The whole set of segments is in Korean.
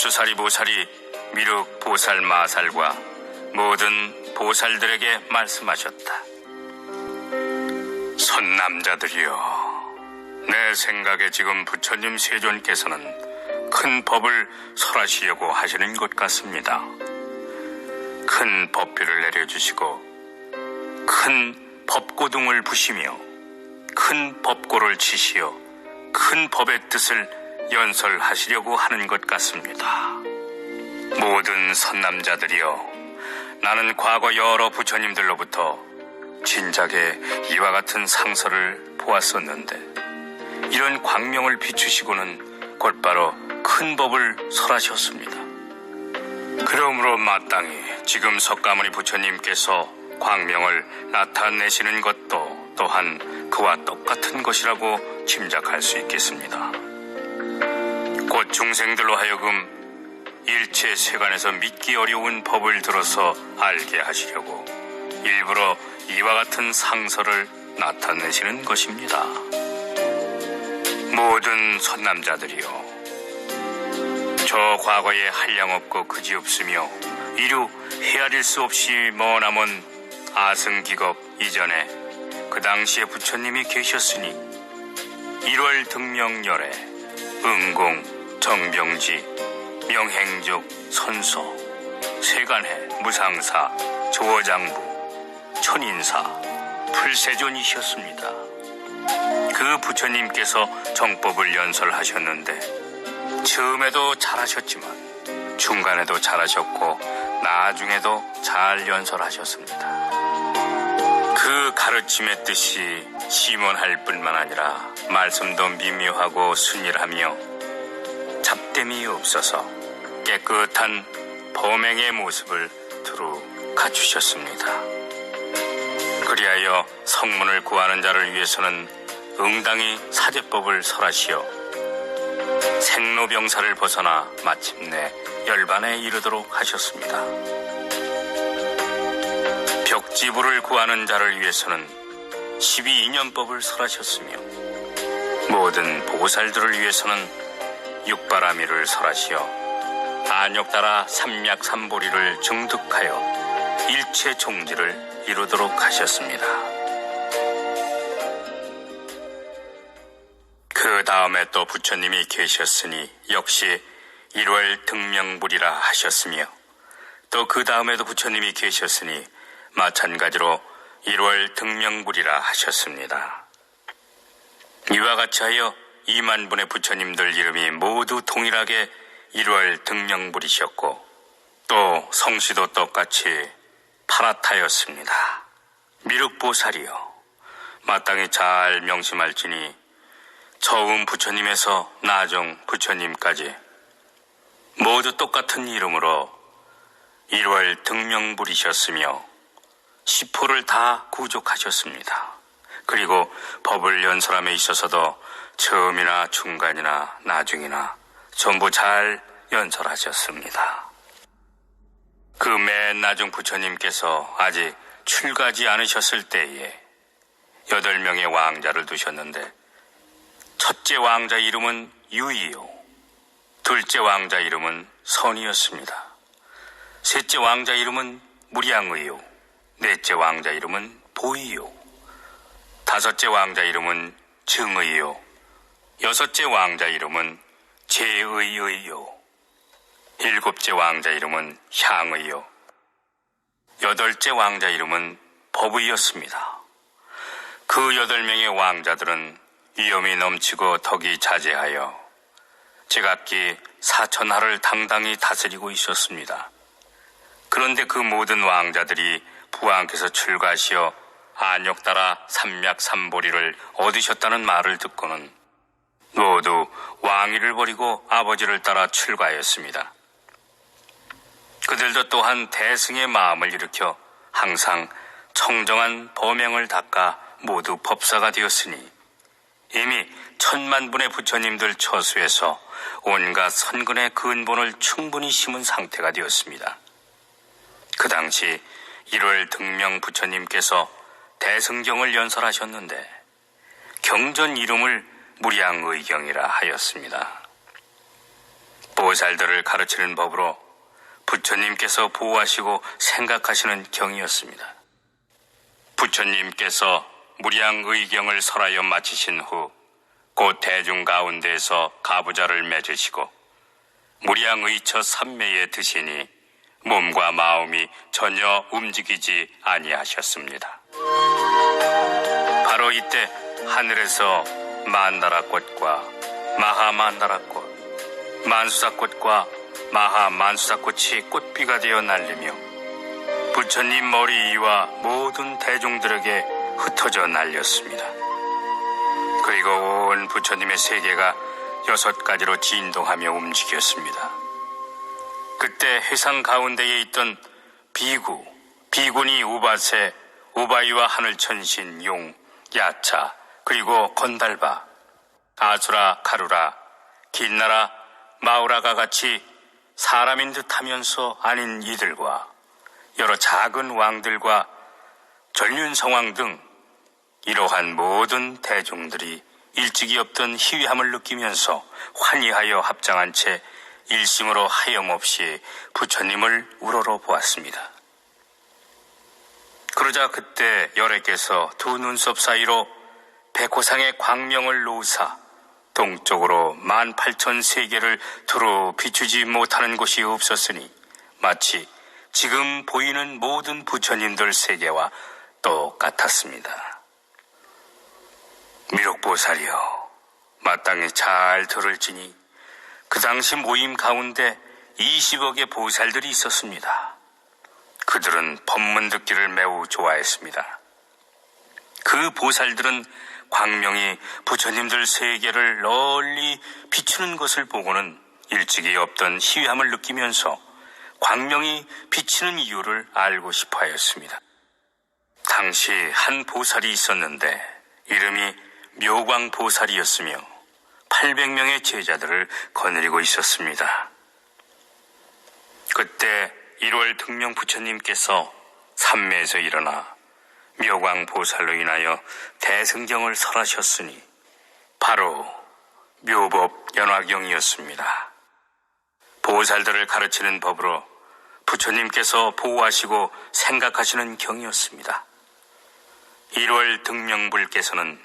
수사리 보살이 미륵 보살 마살과 모든 보살들에게 말씀하셨다. 선남자들이여, 내 생각에 지금 부처님 세존께서는 큰 법을 설하시려고 하시는 것 같습니다. 큰 법비를 내려주시고 큰 법고등을 부시며 큰 법고를 치시어 큰 법의 뜻을 연설하시려고 하는 것 같습니다. 모든 선남자들이여, 나는 과거 여러 부처님들로부터 진작에 이와 같은 상서를 보았었는데 이런 광명을 비추시고는 곧바로 큰 법을 설하셨습니다. 그러므로 마땅히 지금 석가모니 부처님께서 광명을 나타내시는 것도 또한 그와 똑같은 것이라고 짐작할 수 있겠습니다. 곧 중생들로 하여금 일체 세간에서 믿기 어려운 법을 들어서 알게 하시려고 일부러 이와 같은 상서를 나타내시는 것입니다. 모든 선남자들이여, 저 과거에 한량없고 그지없으며 이루 헤아릴 수 없이 머나먼 아승기겁 이전에 그 당시에 부처님이 계셨으니 1월 등명열에 응공, 정병지, 명행죽, 선소, 세간해, 무상사, 조어장부, 천인사, 풀세존이셨습니다. 그 부처님께서 정법을 연설하셨는데 처음에도 잘하셨지만 중간에도 잘하셨고 나중에도 잘 연설하셨습니다. 그 가르침의 뜻이 심원할 뿐만 아니라 말씀도 미묘하고 순일하며 잡됨이 없어서 깨끗한 범행의 모습을 두루 갖추셨습니다. 그리하여 성문을 구하는 자를 위해서는 응당히 사제법을 설하시어 생로병사를 벗어나 마침내 열반에 이르도록 하셨습니다. 벽지부를 구하는 자를 위해서는 12인연법을 설하셨으며 모든 보살들을 위해서는 육바라미를 설하시어 안욕따라 삼약삼보리를 증득하여 일체 종지를 이루도록 하셨습니다. 그 다음에 또 부처님이 계셨으니 역시 1월 등명불이라 하셨으며 또 그 다음에도 부처님이 계셨으니 마찬가지로 1월 등명불이라 하셨습니다. 이와 같이 하여 2만 분의 부처님들 이름이 모두 동일하게 1월 등명불이셨고 또 성씨도 똑같이 파라타였습니다. 미륵보살이여, 마땅히 잘 명심할지니 처음 부처님에서 나중 부처님까지 모두 똑같은 이름으로 1월 등명불이셨으며 10호를 다 구족하셨습니다. 그리고 법을 연설함에 있어서도 처음이나 중간이나 나중이나 전부 잘 연설하셨습니다. 그 맨 나중 부처님께서 아직 출가하지 않으셨을 때에 8명의 왕자를 두셨는데 첫째 왕자 이름은 유이요, 둘째 왕자 이름은 선이었습니다. 셋째 왕자 이름은 무량의요, 넷째 왕자 이름은 보이요, 다섯째 왕자 이름은 증의요, 여섯째 왕자 이름은 제의의요, 일곱째 왕자 이름은 향의요, 여덟째 왕자 이름은 법의였습니다. 그 8명의 왕자들은 위엄이 넘치고 덕이 자제하여 제각기 4천하를 당당히 다스리고 있었습니다. 그런데 그 모든 왕자들이 부왕께서 출가하시어 안욕따라 삼약삼보리를 얻으셨다는 말을 듣고는 모두 왕위를 버리고 아버지를 따라 출가하였습니다. 그들도 또한 대승의 마음을 일으켜 항상 청정한 범행을 닦아 모두 법사가 되었으니 이미 1000만 분의 부처님들 처수에서 온갖 선근의 근본을 충분히 심은 상태가 되었습니다. 그 당시 1월 등명 부처님께서 대승경을 연설하셨는데 경전 이름을 무량의경이라 하였습니다. 보살들을 가르치는 법으로 부처님께서 보호하시고 생각하시는 경이었습니다. 부처님께서 무량의경을 설하여 마치신 후 곧 대중 가운데에서 가부좌를 맺으시고 무량의처 삼매에 드시니 몸과 마음이 전혀 움직이지 아니하셨습니다. 바로 이때 하늘에서 만다라꽃과 마하만다라꽃, 만수사꽃과 마하만수사꽃이 꽃비가 되어 날리며 부처님 머리 위와 모든 대중들에게 흩어져 날렸습니다. 그리고 온 부처님의 세계가 6가지로 진동하며 움직였습니다. 그때 회상 가운데에 있던 비군이 우바세, 우바이와 하늘천신, 용, 야차, 그리고 건달바, 아수라, 가루라, 긴나라, 마우라가 같이 사람인 듯 하면서 아닌 이들과 여러 작은 왕들과 전륜성왕 등 이러한 모든 대중들이 일찍이 없던 희귀함을 느끼면서 환희하여 합장한 채 일심으로 하염없이 부처님을 우러러 보았습니다. 그러자 그때 열애께서 두 눈썹 사이로 백호상의 광명을 놓으사 동쪽으로 18,000세계를 두루 비추지 못하는 곳이 없었으니 마치 지금 보이는 모든 부처님들 세계와 똑같았습니다. 미륵보살이여, 마땅히 잘 들을지니 그 당시 모임 가운데 20억의 보살들이 있었습니다. 그들은 법문 듣기를 매우 좋아했습니다. 그 보살들은 광명이 부처님들 세계를 널리 비추는 것을 보고는 일찍이 없던 희귀함을 느끼면서 광명이 비치는 이유를 알고 싶어 하였습니다. 당시 한 보살이 있었는데 이름이 묘광보살이었으며 800명의 제자들을 거느리고 있었습니다. 그때 1월 등명 부처님께서 삼매에서 일어나 묘광보살로 인하여 대승경을 설하셨으니 바로 묘법 연화경이었습니다. 보살들을 가르치는 법으로 부처님께서 보호하시고 생각하시는 경이었습니다. 1월 등명불께서는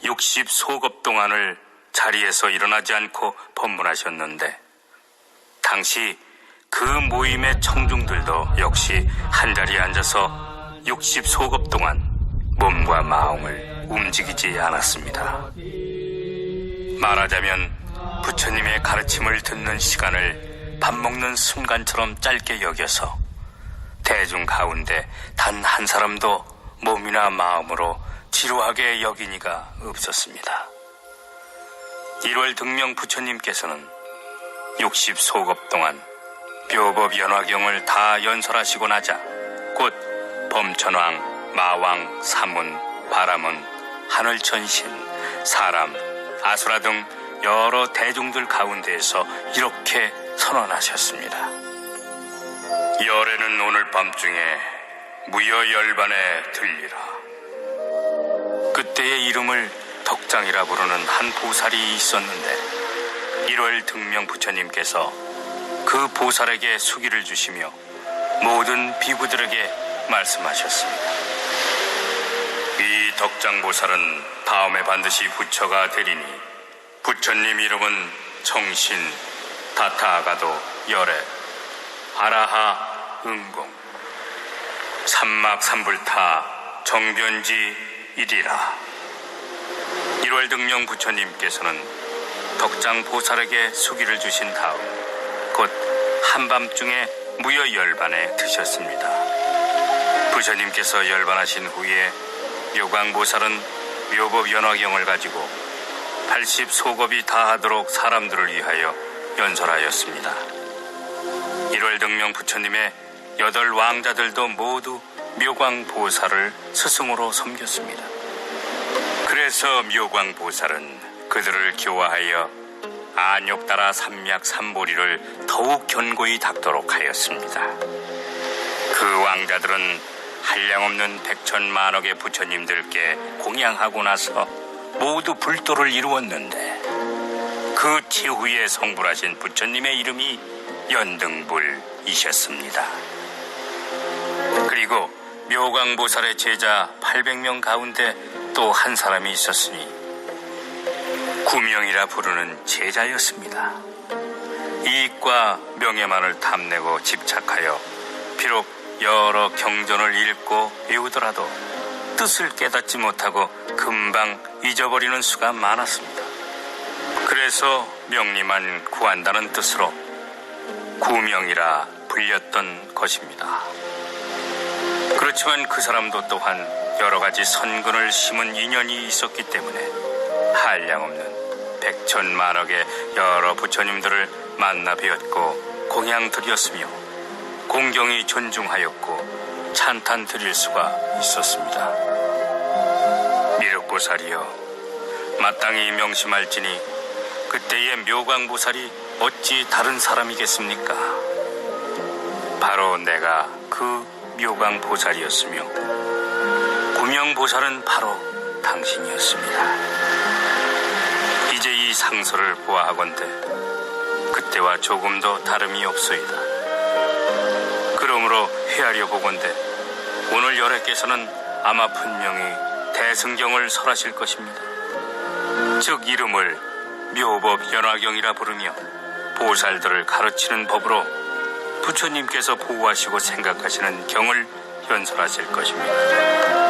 60소급 동안을 자리에서 일어나지 않고 법문하셨는데 당시 그 모임의 청중들도 역시 한자리에 앉아서 60소급 동안 몸과 마음을 움직이지 않았습니다. 말하자면 부처님의 가르침을 듣는 시간을 밥 먹는 순간처럼 짧게 여겨서 대중 가운데 단 한 사람도 몸이나 마음으로 지루하게 여기니가 없었습니다. 1월 등명 부처님께서는 60소급 동안 묘법 연화경을 다 연설하시고 나자 곧 범천왕, 마왕, 사문, 바라문, 하늘천신, 사람, 아수라 등 여러 대중들 가운데에서 이렇게 선언하셨습니다. 열애는 오늘 밤중에 무여열반에 들리라. 그때의 이름을 덕장이라 부르는 한 보살이 있었는데 1월 등명 부처님께서 그 보살에게 수기를 주시며 모든 비구들에게 말씀하셨습니다. 이 덕장보살은 다음에 반드시 부처가 되리니 부처님 이름은 정신, 다타아가도, 열애, 아라하, 응공, 삼막삼불타, 정변지이리라. 1월 등명 부처님께서는 덕장보살에게 수기를 주신 다음 곧 한밤중에 무여열반에 드셨습니다. 부처님께서 열반하신 후에 묘광보살은 묘법 연화경을 가지고 80소급이 다하도록 사람들을 위하여 연설하였습니다. 1월 등명 부처님의 8왕자들도 모두 묘광보살을 스승으로 섬겼습니다. 그래서 묘광보살은 그들을 교화하여 안욕따라 삼약 삼보리를 더욱 견고히 닦도록 하였습니다. 그 왕자들은 한량없는 백천만억의 부처님들께 공양하고 나서 모두 불도를 이루었는데 그 치후에 성불하신 부처님의 이름이 연등불이셨습니다. 그리고 묘광보살의 제자 800명 가운데 또 한 사람이 있었으니 구명이라 부르는 제자였습니다. 이익과 명예만을 탐내고 집착하여 비록 여러 경전을 읽고 외우더라도 뜻을 깨닫지 못하고 금방 잊어버리는 수가 많았습니다. 그래서 명리만 구한다는 뜻으로 구명이라 불렸던 것입니다. 그렇지만 그 사람도 또한 여러 가지 선근을 심은 인연이 있었기 때문에 한량없는 백천만억의 여러 부처님들을 만나 뵈었고 공양 드렸으며 공경이 존중하였고 찬탄 드릴 수가 있었습니다. 미륵보살이여, 마땅히 명심할지니 그때의 묘광보살이 어찌 다른 사람이겠습니까? 바로 내가 그 묘광보살이었으며 구명보살은 바로 당신이었습니다. 이제 이 상소를 보아하건대 그때와 조금도 다름이 없소이다. 그러므로 헤아려 보건대 오늘 열애께서는 아마 분명히 대승경을 설하실 것입니다. 즉 이름을 묘법연화경이라 부르며 보살들을 가르치는 법으로 부처님께서 보호하시고 생각하시는 경을 연설하실 것입니다.